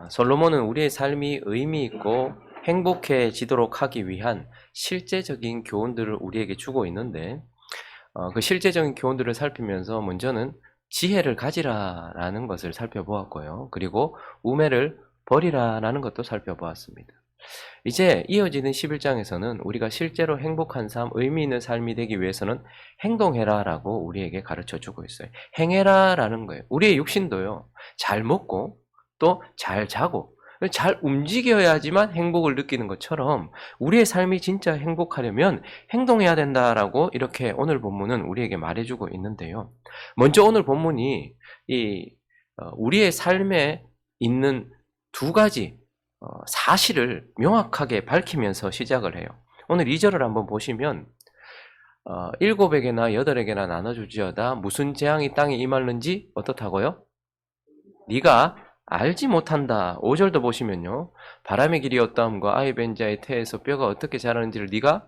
솔로몬은 우리의 삶이 의미 있고 행복해지도록 하기 위한 실제적인 교훈들을 우리에게 주고 있는데, 그 실제적인 교훈들을 살피면서 먼저는 지혜를 가지라라는 것을 살펴보았고요. 그리고 우매를 버리라라는 것도 살펴보았습니다. 이제 이어지는 11장에서는 우리가 실제로 행복한 삶, 의미 있는 삶이 되기 위해서는 행동해라라고 우리에게 가르쳐 주고 있어요. 행해라라는 거예요. 우리의 육신도요, 잘 먹고 또 잘 자고 잘 움직여야지만 행복을 느끼는 것처럼 우리의 삶이 진짜 행복하려면 행동해야 된다라고 이렇게 오늘 본문은 우리에게 말해주고 있는데요. 먼저 오늘 본문이 우리의 삶에 있는 두 가지 사실을 명확하게 밝히면서 시작을 해요. 오늘 2절을 한번 보시면 7에게나 8에게나 나눠줄지어다 무슨 재앙이 땅에 임하는지 어떻다고요? 네가 알지 못한다. 5절도 보시면요. 바람의 길이 어떠함과 아이 벤 자의 태에서 뼈가 어떻게 자라는지를 네가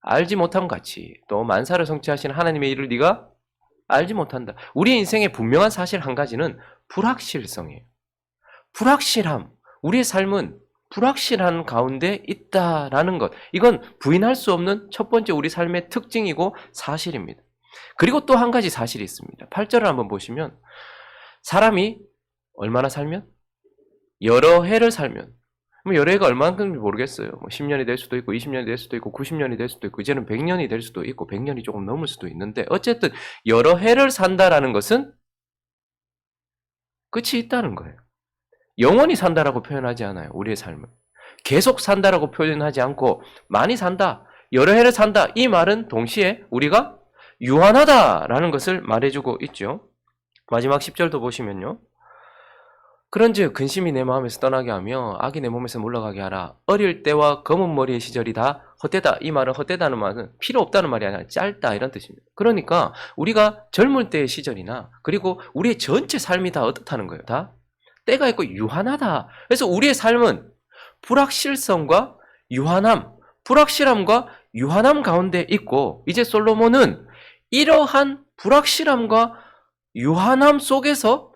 알지 못함 같이 또 만사를 성취하신 하나님의 일을 네가 알지 못한다. 우리 인생의 분명한 사실 한 가지는 불확실성이에요. 불확실함. 우리의 삶은 불확실한 가운데 있다라는 것. 이건 부인할 수 없는 첫 번째 우리 삶의 특징이고 사실입니다. 그리고 또 한 가지 사실이 있습니다. 8절을 한번 보시면 사람이 얼마나 살면? 여러 해를 살면. 여러 해가 얼마만큼인지 모르겠어요. 10년이 될 수도 있고 20년이 될 수도 있고 90년이 될 수도 있고 이제는 100년이 될 수도 있고 100년이 조금 넘을 수도 있는데 어쨌든 여러 해를 산다라는 것은 끝이 있다는 거예요. 영원히 산다라고 표현하지 않아요. 우리의 삶을. 계속 산다라고 표현하지 않고 많이 산다, 여러 해를 산다, 이 말은 동시에 우리가 유한하다라는 것을 말해주고 있죠. 마지막 10절도 보시면요. 그런즉 근심이 내 마음에서 떠나게 하며 악이 내 몸에서 물러가게 하라. 어릴 때와 검은 머리의 시절이 다 헛되다. 이 말은 헛되다는 말은 필요 없다는 말이 아니라 짧다 이런 뜻입니다. 그러니까 우리가 젊을 때의 시절이나 그리고 우리의 전체 삶이 다 어떻다는 거예요. 다 때가 있고 유한하다. 그래서 우리의 삶은 불확실성과 유한함, 불확실함과 유한함 가운데 있고 이제 솔로몬은 이러한 불확실함과 유한함 속에서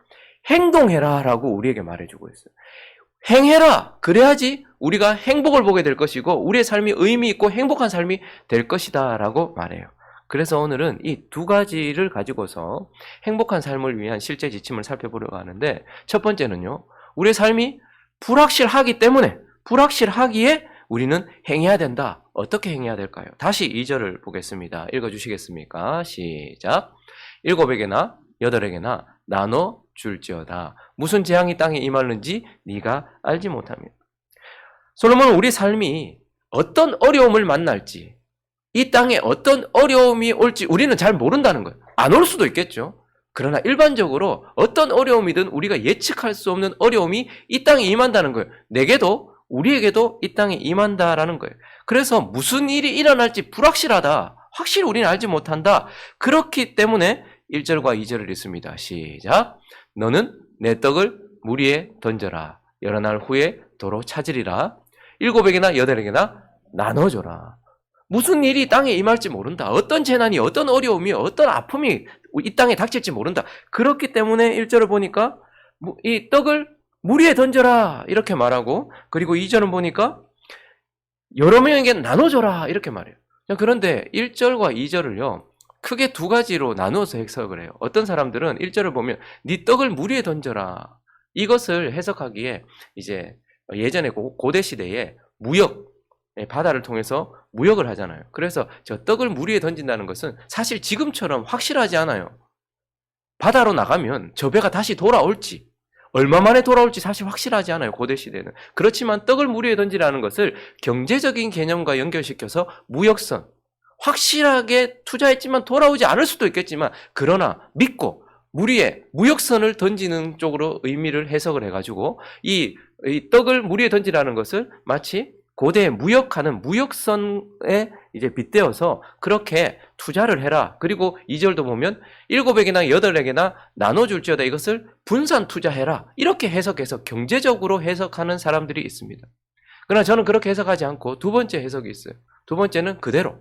행동해라 라고 우리에게 말해주고 있어요. 행해라. 그래야지 우리가 행복을 보게 될 것이고 우리의 삶이 의미 있고 행복한 삶이 될 것이다 라고 말해요. 그래서 오늘은 이 두 가지를 가지고서 행복한 삶을 위한 실제 지침을 살펴보려고 하는데 첫 번째는요. 우리의 삶이 불확실하기 때문에 불확실하기에 우리는 행해야 된다. 어떻게 행해야 될까요? 다시 2절을 보겠습니다. 읽어주시겠습니까? 시작. 7에게나 8에게나 나눠 줄지어다. 무슨 재앙이 땅에 임하는지 네가 알지 못하며. 솔로몬은 우리 삶이 어떤 어려움을 만날지, 이 땅에 어떤 어려움이 올지 우리는 잘 모른다는 거예요. 안 올 수도 있겠죠. 그러나 일반적으로 어떤 어려움이든 우리가 예측할 수 없는 어려움이 이 땅에 임한다는 거예요. 내게도 우리에게도 이 땅에 임한다라는 거예요. 그래서 무슨 일이 일어날지 불확실하다. 확실히 우리는 알지 못한다. 그렇기 때문에 1절과 2절을 읽습니다. 시작. 너는 내 떡을 물 위에 던져라. 여러 날 후에 도로 찾으리라. 7에게나 8에게나 나눠줘라. 무슨 일이 땅에 임할지 모른다. 어떤 재난이, 어떤 어려움이, 어떤 아픔이 이 땅에 닥칠지 모른다. 그렇기 때문에 1절을 보니까 이 떡을 물 위에 던져라 이렇게 말하고 그리고 2절은 보니까 여러 명에게 나눠줘라 이렇게 말해요. 그런데 1절과 2절을요. 크게 두 가지로 나누어서 해석을 해요. 어떤 사람들은 1절을 보면 네 떡을 물 위에 던져라. 이것을 해석하기에 이제 예전에 고대 시대에 무역, 바다를 통해서 무역을 하잖아요. 그래서 저 떡을 물 위에 던진다는 것은 사실 지금처럼 확실하지 않아요. 바다로 나가면 저 배가 다시 돌아올지 얼마 만에 돌아올지 사실 확실하지 않아요. 고대 시대는. 그렇지만 떡을 물 위에 던지라는 것을 경제적인 개념과 연결시켜서 무역선, 확실하게 투자했지만 돌아오지 않을 수도 있겠지만 그러나 믿고 물 위에 무역선을 던지는 쪽으로 의미를 해석을 해가지고 이 떡을 물 위에 던지라는 것을 마치 고대에 무역하는 무역선에 이제 빗대어서 그렇게 투자를 해라. 그리고 2절도 보면 7에게나 8에게나 나눠줄지어다. 이것을 분산 투자해라. 이렇게 해석해서 경제적으로 해석하는 사람들이 있습니다. 그러나 저는 그렇게 해석하지 않고 두 번째 해석이 있어요. 두 번째는 그대로.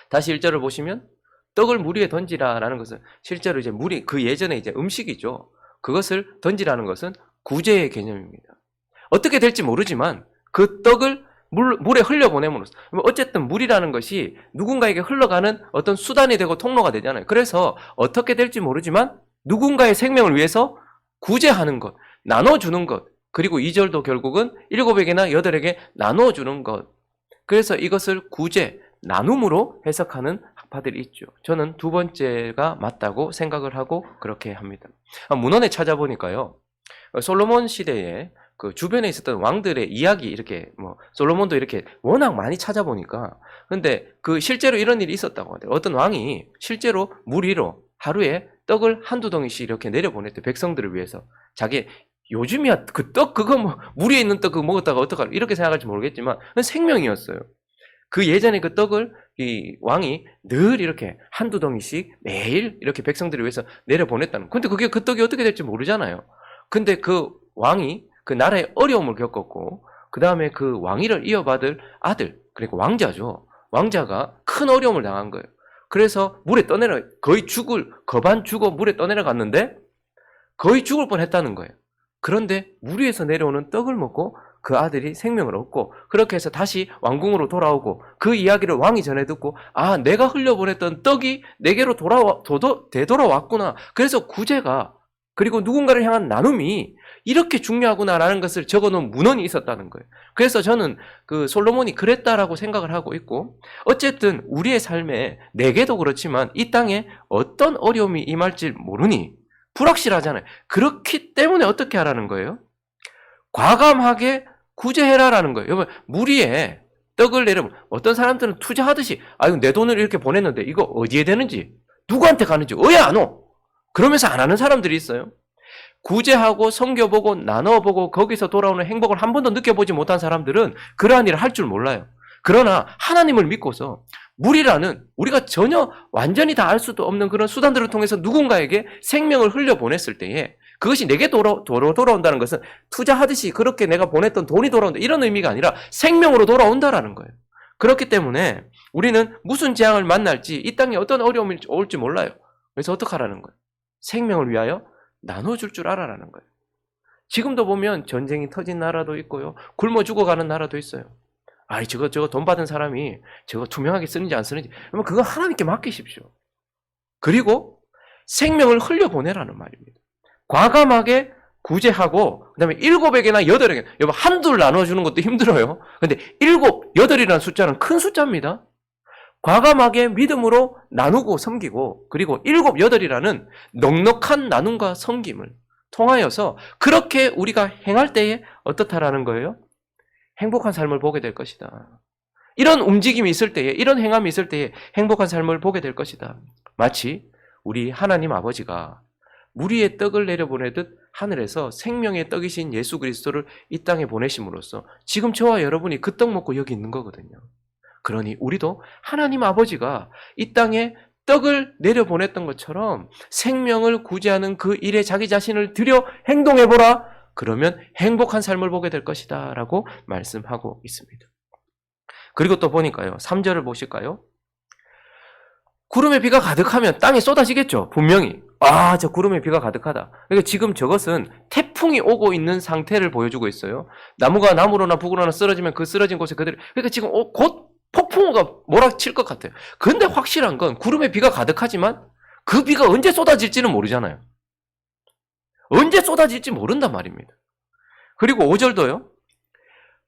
다시 1절을 보시면 떡을 물 위에 던지라라는 것은 실제로 이제 물이 그 예전에 이제 음식이죠. 그것을 던지라는 것은 구제의 개념입니다. 어떻게 될지 모르지만 그 떡을 물에 흘려보냄으로써 어쨌든 물이라는 것이 누군가에게 흘러가는 어떤 수단이 되고 통로가 되잖아요. 그래서 어떻게 될지 모르지만 누군가의 생명을 위해서 구제하는 것, 나눠주는 것, 그리고 2절도 결국은 7에게나 8에게 나눠주는 것. 그래서 이것을 구제, 나눔으로 해석하는 학파들이 있죠. 저는 두 번째가 맞다고 생각을 하고 그렇게 합니다. 문헌에 찾아보니까요. 솔로몬 시대에 그 주변에 있었던 왕들의 이야기 이렇게 솔로몬도 이렇게 워낙 많이 찾아보니까 근데 그 실제로 이런 일이 있었다고 하더라고요. 어떤 왕이 실제로 무리로 하루에 떡을 한두 덩이씩 이렇게 내려보냈대요. 백성들을 위해서. 자기 요즘이야 그 떡 그거 무리에 있는 떡 그거 먹었다가 어떡하려 이렇게 생각할지 모르겠지만 생명이었어요. 그 예전에 그 떡을 이 왕이 늘 이렇게 한두 덩이씩 매일 이렇게 백성들을 위해서 내려보냈다는. 근데 그게 그 떡이 어떻게 될지 모르잖아요. 근데 그 왕이 그 나라의 어려움을 겪었고 그 다음에 그 왕위를 이어받을 아들 그러니까 왕자죠. 왕자가 큰 어려움을 당한 거예요. 그래서 물에 떠내려 거의 거반 죽어 물에 떠내려갔는데 거의 죽을 뻔했다는 거예요. 그런데 물 위에서 내려오는 떡을 먹고 그 아들이 생명을 얻고 그렇게 해서 다시 왕궁으로 돌아오고 그 이야기를 왕이 전해 듣고 아 내가 흘려보냈던 떡이 내게로 되돌아왔구나. 그래서 구제가 그리고 누군가를 향한 나눔이 이렇게 중요하구나라는 것을 적어놓은 문헌이 있었다는 거예요. 그래서 저는 그 솔로몬이 그랬다라고 생각을 하고 있고 어쨌든 우리의 삶에 내게도 그렇지만 이 땅에 어떤 어려움이 임할지 모르니 불확실하잖아요. 그렇기 때문에 어떻게 하라는 거예요? 과감하게 구제해라라는 거예요. 여러분 무리에 떡을 내려면 어떤 사람들은 투자하듯이 아유 내 돈을 이렇게 보냈는데 이거 어디에 되는지 누구한테 가는지 왜 안 오? 그러면서 안 하는 사람들이 있어요. 구제하고 섬겨보고 나눠보고 거기서 돌아오는 행복을 한 번도 느껴보지 못한 사람들은 그러한 일을 할 줄 몰라요. 그러나 하나님을 믿고서 물이라는 우리가 전혀 완전히 다 알 수도 없는 그런 수단들을 통해서 누군가에게 생명을 흘려보냈을 때에 그것이 내게 돌아온다는 것은 투자하듯이 그렇게 내가 보냈던 돈이 돌아온다 이런 의미가 아니라 생명으로 돌아온다라는 거예요. 그렇기 때문에 우리는 무슨 재앙을 만날지 이 땅에 어떤 어려움이 올지 몰라요. 그래서 어떻게 하라는 거예요? 생명을 위하여 나눠줄 줄 알아라는 거예요. 지금도 보면 전쟁이 터진 나라도 있고요. 굶어 죽어가는 나라도 있어요. 아이 저거 돈 받은 사람이 저거 투명하게 쓰는지 안 쓰는지 그러면 그거 하나님께 맡기십시오. 그리고 생명을 흘려보내라는 말입니다. 과감하게 구제하고 그다음에 7에게나 8에게 여러분 한둘 나눠주는 것도 힘들어요. 근데 7, 8이라는 숫자는 큰 숫자입니다. 과감하게 믿음으로 나누고 섬기고 그리고 7, 8이라는 넉넉한 나눔과 섬김을 통하여서 그렇게 우리가 행할 때에 어떻다라는 거예요? 행복한 삶을 보게 될 것이다. 이런 움직임이 있을 때에 이런 행함이 있을 때에 행복한 삶을 보게 될 것이다. 마치 우리 하나님 아버지가 물 위에 떡을 내려보내듯 하늘에서 생명의 떡이신 예수 그리스도를 이 땅에 보내심으로써 지금 저와 여러분이 그 떡 먹고 여기 있는 거거든요. 그러니 우리도 하나님 아버지가 이 땅에 떡을 내려보냈던 것처럼 생명을 구제하는 그 일에 자기 자신을 들여 행동해보라. 그러면 행복한 삶을 보게 될 것이다 라고 말씀하고 있습니다. 그리고 또 보니까요. 3절을 보실까요? 구름에 비가 가득하면 땅에 쏟아지겠죠. 분명히. 아, 저 구름에 비가 가득하다. 그러니까 지금 저것은 태풍이 오고 있는 상태를 보여주고 있어요. 나무가 나무로나 북으로나 쓰러지면 그 쓰러진 곳에 그대로. 그러니까 지금 곧 폭풍우가 몰아칠 것 같아요. 근데 확실한 건 구름에 비가 가득하지만 그 비가 언제 쏟아질지는 모르잖아요. 언제 쏟아질지 모른단 말입니다. 그리고 5절도요.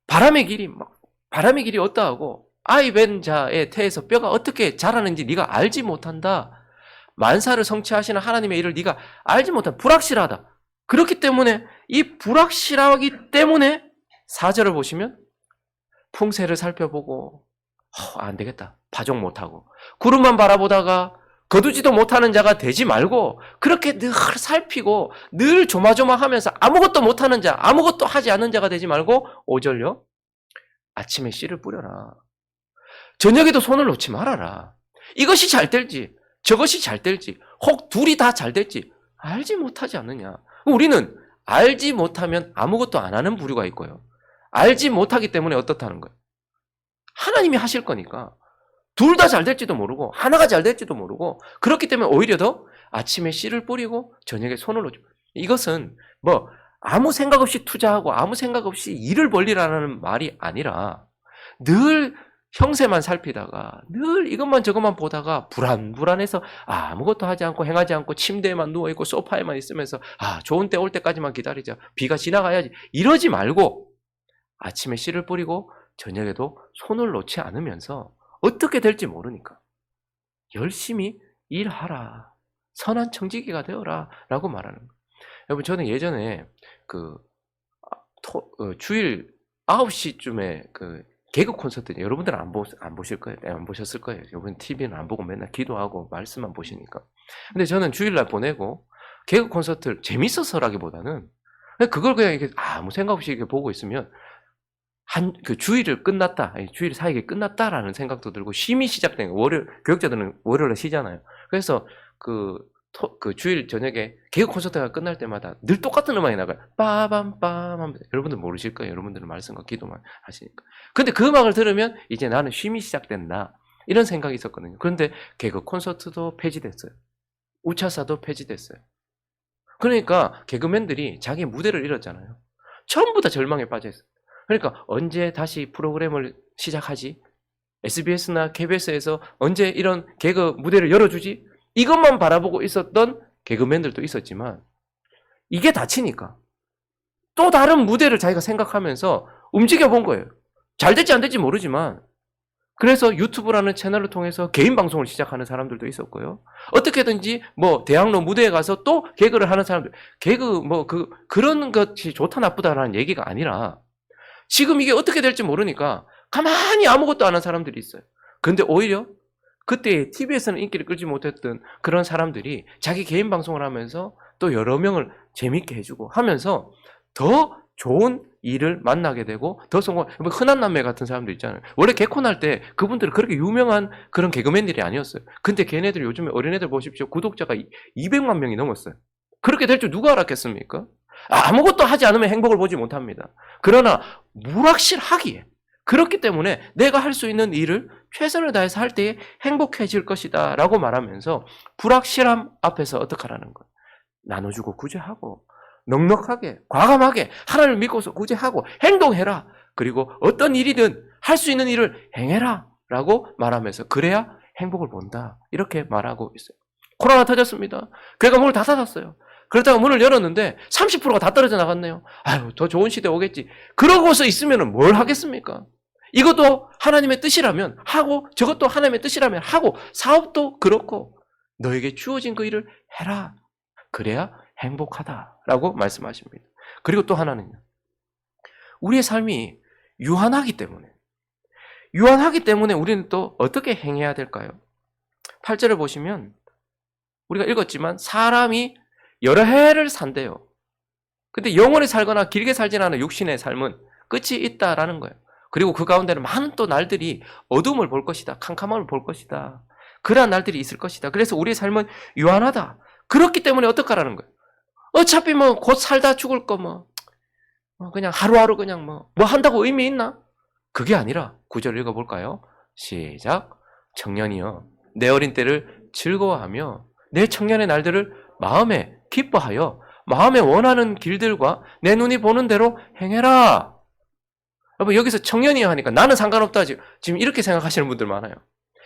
바람의 길이 어떠하고 아이 벤 자의 태에서 뼈가 어떻게 자라는지 네가 알지 못한다. 만사를 성취하시는 하나님의 일을 네가 알지 못한다. 불확실하다. 그렇기 때문에 이 불확실하기 때문에 4절을 보시면 풍세를 살펴보고 안 되겠다. 파종 못하고 구름만 바라보다가 거두지도 못하는 자가 되지 말고 그렇게 늘 살피고 늘 조마조마하면서 아무것도 못하는 자, 아무것도 하지 않는 자가 되지 말고 5절요. 아침에 씨를 뿌려라. 저녁에도 손을 놓지 말아라. 이것이 잘 될지 저것이 잘 될지 혹 둘이 다 잘 될지 알지 못하지 않느냐. 우리는 알지 못하면 아무것도 안 하는 부류가 있고요. 알지 못하기 때문에 어떻다는 거예요. 하나님이 하실 거니까 둘 다 잘 될지도 모르고 하나가 잘 될지도 모르고 그렇기 때문에 오히려 더 아침에 씨를 뿌리고 저녁에 손을 놓죠. 이것은 아무 생각 없이 투자하고 아무 생각 없이 일을 벌리라는 말이 아니라 늘 형세만 살피다가 늘 이것만 저것만 보다가 불안해서 아무것도 하지 않고 행하지 않고 침대에만 누워있고 소파에만 있으면서 좋은 때 올 때까지만 기다리자. 비가 지나가야지. 이러지 말고 아침에 씨를 뿌리고 저녁에도 손을 놓지 않으면서 어떻게 될지 모르니까 열심히 일하라. 선한 청지기가 되어라. 라고 말하는 거예요. 여러분, 저는 예전에 주일 9시쯤에 개그 콘서트, 여러분들은 안 보실 거예요. 안 보셨을 거예요. 여러분 TV는 안 보고 맨날 기도하고 말씀만 보시니까. 근데 저는 주일날 보내고 개그 콘서트를 재밌어서라기보다는 그걸 그냥 이렇게 아무 생각 없이 이렇게 보고 있으면 주일을 끝났다, 주일 사역이 끝났다라는 생각도 들고 쉼이 시작된 거예요. 교육자들은 월요일에 쉬잖아요. 그래서 주일 저녁에 개그 콘서트가 끝날 때마다 늘 똑같은 음악이 나가요. 빠밤빰. 여러분들 모르실 거예요. 여러분들은 말씀과 기도만 하시니까. 근데 그 음악을 들으면 이제 나는 쉼이 시작된다. 이런 생각이 있었거든요. 그런데 개그 콘서트도 폐지됐어요. 우차사도 폐지됐어요. 그러니까 개그맨들이 자기 무대를 잃었잖아요. 전부 다 절망에 빠져있어요. 그러니까 언제 다시 프로그램을 시작하지? SBS나 KBS에서 언제 이런 개그 무대를 열어주지? 이것만 바라보고 있었던 개그맨들도 있었지만 이게 닫히니까 또 다른 무대를 자기가 생각하면서 움직여 본 거예요. 잘 될지 안 될지 모르지만 그래서 유튜브라는 채널을 통해서 개인 방송을 시작하는 사람들도 있었고요. 어떻게든지 대학로 무대에 가서 또 개그를 하는 사람들, 그런 것이 좋다 나쁘다라는 얘기가 아니라 지금 이게 어떻게 될지 모르니까 가만히 아무것도 안 한 사람들이 있어요. 근데 오히려 그때 TV에서는 인기를 끌지 못했던 그런 사람들이 자기 개인 방송을 하면서 또 여러 명을 재밌게 해주고 하면서 더 좋은 일을 만나게 되고 더 성공. 흔한 남매 같은 사람들 있잖아요. 원래 개콘 할 때 그분들은 그렇게 유명한 그런 개그맨들이 아니었어요. 근데 걔네들 요즘에 어린애들 보십시오. 구독자가 200만 명이 넘었어요. 그렇게 될 줄 누가 알았겠습니까? 아무것도 하지 않으면 행복을 보지 못합니다. 그러나 불확실하기에 그렇기 때문에 내가 할 수 있는 일을 최선을 다해서 할 때에 행복해질 것이다 라고 말하면서 불확실함 앞에서 어떻게 하라는 거예요? 나눠주고 구제하고 넉넉하게 과감하게 하나님을 믿고서 구제하고 행동해라. 그리고 어떤 일이든 할 수 있는 일을 행해라 라고 말하면서 그래야 행복을 본다. 이렇게 말하고 있어요. 코로나 터졌습니다. 교회가 문을 다 닫았어요. 그러다가 문을 열었는데 30%가 다 떨어져 나갔네요. 더 좋은 시대 오겠지. 그러고서 있으면 뭘 하겠습니까? 이것도 하나님의 뜻이라면 하고 저것도 하나님의 뜻이라면 하고 사업도 그렇고 너에게 주어진 그 일을 해라. 그래야 행복하다라고 말씀하십니다. 그리고 또 하나는요. 우리의 삶이 유한하기 때문에 우리는 또 어떻게 행해야 될까요? 8절을 보시면 우리가 읽었지만 사람이 여러 해를 산대요. 근데 영원히 살거나 길게 살진 않은 육신의 삶은 끝이 있다라는 거예요. 그리고 그 가운데는 많은 또 날들이 어둠을 볼 것이다. 캄캄함을 볼 것이다. 그러한 날들이 있을 것이다. 그래서 우리의 삶은 유한하다. 그렇기 때문에 어떡하라는 거예요? 어차피 곧 살다 죽을 거 그냥 하루하루 그냥 뭐 한다고 의미 있나? 그게 아니라 9절 읽어볼까요? 시작. 청년이여 내 어린 때를 즐거워하며 내 청년의 날들을 마음에 기뻐하여 마음에 원하는 길들과 내 눈이 보는 대로 행해라. 여러분 여기서 청년이여 하니까 나는 상관없다 지금 이렇게 생각하시는 분들 많아요.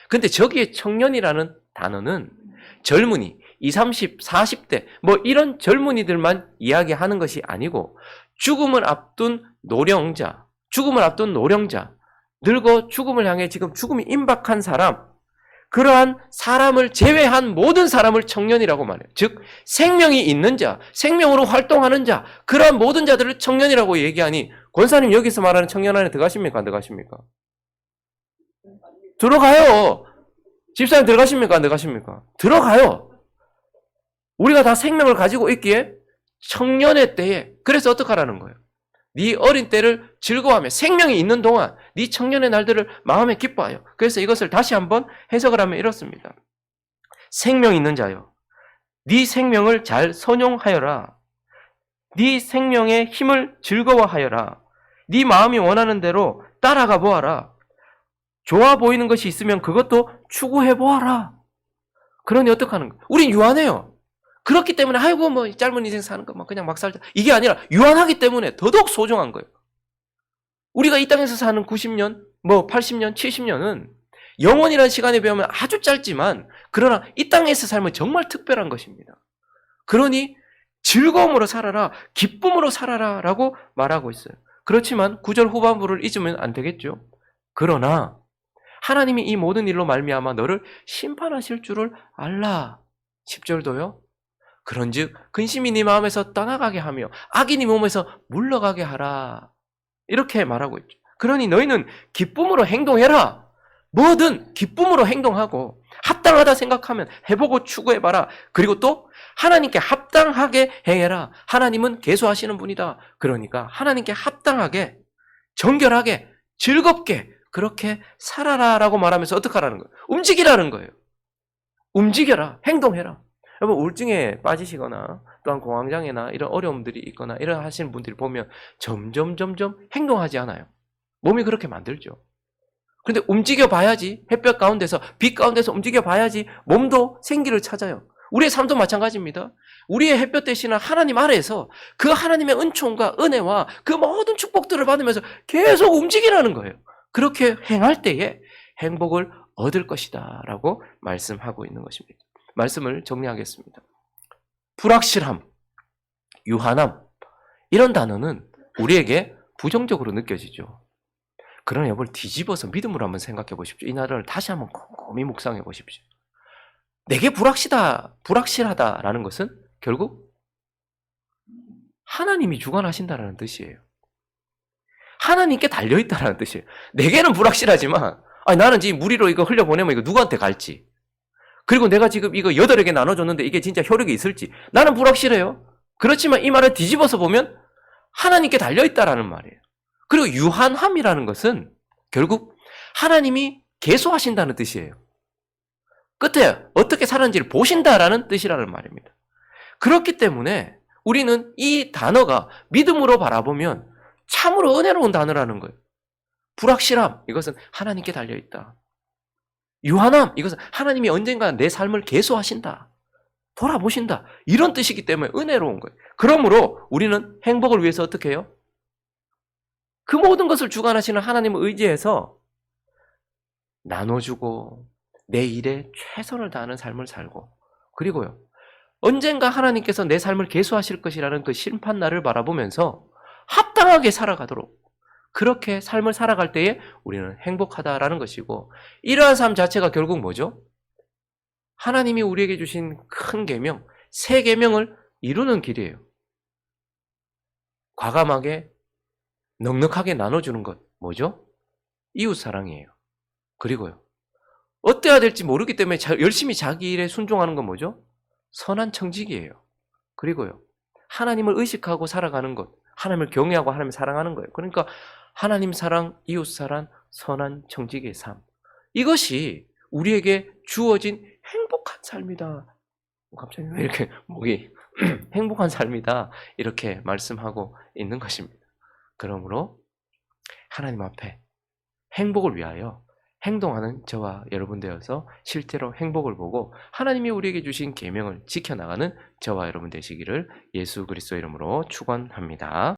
근데 저기에 청년이라는 단어는 젊은이 20, 30, 40대 이런 젊은이들만 이야기하는 것이 아니고 죽음을 앞둔 노령자, 늙어 죽음을 향해 지금 죽음이 임박한 사람, 그러한 사람을 제외한 모든 사람을 청년이라고 말해요. 즉 생명이 있는 자, 생명으로 활동하는 자, 그러한 모든 자들을 청년이라고 얘기하니 권사님 여기서 말하는 청년 안에 들어가십니까? 안 들어가십니까? 들어가요. 집사님 들어가십니까? 안 들어가십니까? 들어가요. 우리가 다 생명을 가지고 있기에 청년의 때에 그래서 어떻게 하라는 거예요? 네 어린 때를 즐거워하며 생명이 있는 동안 네 청년의 날들을 마음에 기뻐하여. 그래서 이것을 다시 한번 해석을 하면 이렇습니다. 생명 있는 자여 네 생명을 잘 선용하여라. 네 생명의 힘을 즐거워하여라. 네 마음이 원하는 대로 따라가 보아라. 좋아 보이는 것이 있으면 그것도 추구해 보아라. 그러니 어떻게 하는 거예요? 우린 유한해요. 그렇기 때문에 아이고 뭐 짧은 인생 사는 거 뭐 그냥 막 살자. 이게 아니라 유한하기 때문에 더더욱 소중한 거예요. 우리가 이 땅에서 사는 90년, 뭐 80년, 70년은 영원이라는 시간에 비하면 아주 짧지만 그러나 이 땅에서 삶은 정말 특별한 것입니다. 그러니 즐거움으로 살아라, 기쁨으로 살아라 라고 말하고 있어요. 그렇지만 9절 후반부를 잊으면 안 되겠죠. 그러나 하나님이 이 모든 일로 말미암아 너를 심판하실 줄을 알라. 10절도요. 그런즉 근심이 네 마음에서 떠나가게 하며 악이 네 몸에서 물러가게 하라. 이렇게 말하고 있죠. 그러니 너희는 기쁨으로 행동해라. 뭐든 기쁨으로 행동하고 합당하다 생각하면 해보고 추구해봐라. 그리고 또 하나님께 합당하게 행해라. 하나님은 계수하시는 분이다. 그러니까 하나님께 합당하게, 정결하게, 즐겁게 그렇게 살아라라고 말하면서 어떻게 하라는 거예요? 움직이라는 거예요. 움직여라. 행동해라. 여러분 우울증에 빠지시거나 또한 공황장애나 이런 어려움들이 있거나 이런 하시는 분들이 보면 점점 행동하지 않아요. 몸이 그렇게 만들죠. 그런데 움직여 봐야지, 햇볕 가운데서 빛 가운데서 움직여 봐야지 몸도 생기를 찾아요. 우리의 삶도 마찬가지입니다. 우리의 햇볕 대신에 하나님 아래에서 그 하나님의 은총과 은혜와 그 모든 축복들을 받으면서 계속 움직이라는 거예요. 그렇게 행할 때에 행복을 얻을 것이다 라고 말씀하고 있는 것입니다. 말씀을 정리하겠습니다. 불확실함, 유한함 이런 단어는 우리에게 부정적으로 느껴지죠. 그러나 이걸 뒤집어서 믿음으로 한번 생각해 보십시오. 이 나라를 다시 한번 곰곰이 묵상해 보십시오. 내게 불확실하다라는 것은 결국 하나님이 주관하신다라는 뜻이에요. 하나님께 달려있다라는 뜻이에요. 내게는 불확실하지만 나는 지금 무리로 이거 흘려보내면 이거 누구한테 갈지, 그리고 내가 지금 이거 8에게 나눠줬는데 이게 진짜 효력이 있을지 나는 불확실해요. 그렇지만 이 말을 뒤집어서 보면 하나님께 달려있다라는 말이에요. 그리고 유한함이라는 것은 결국 하나님이 계수하신다는 뜻이에요. 끝에 어떻게 살았는지를 보신다라는 뜻이라는 말입니다. 그렇기 때문에 우리는 이 단어가 믿음으로 바라보면 참으로 은혜로운 단어라는 거예요. 불확실함, 이것은 하나님께 달려있다. 유한함, 이것은 하나님이 언젠가 내 삶을 계수하신다, 돌아보신다, 이런 뜻이기 때문에 은혜로운 거예요. 그러므로 우리는 행복을 위해서 어떻게 해요? 그 모든 것을 주관하시는 하나님을 의지해서 나눠주고 내 일에 최선을 다하는 삶을 살고, 그리고요 언젠가 하나님께서 내 삶을 계수하실 것이라는 그 심판날을 바라보면서 합당하게 살아가도록 그렇게 삶을 살아갈 때에 우리는 행복하다라는 것이고, 이러한 삶 자체가 결국 뭐죠? 하나님이 우리에게 주신 큰 계명, 새 계명을 이루는 길이에요. 과감하게 넉넉하게 나눠주는 것 뭐죠? 이웃사랑이에요. 그리고요 어때야 될지 모르기 때문에 열심히 자기 일에 순종하는 건 뭐죠? 선한 청직이에요. 그리고요 하나님을 의식하고 살아가는 것, 하나님을 경외하고 하나님을 사랑하는 거예요. 그러니까 하나님 사랑, 이웃 사랑, 선한 청직의 삶, 이것이 우리에게 주어진 행복한 삶이다. 갑자기 왜 이렇게 목이 행복한 삶이다 이렇게 말씀하고 있는 것입니다. 그러므로 하나님 앞에 행복을 위하여 행동하는 저와 여러분 되어서 실제로 행복을 보고 하나님이 우리에게 주신 계명을 지켜나가는 저와 여러분 되시기를 예수 그리스도 이름으로 축원합니다.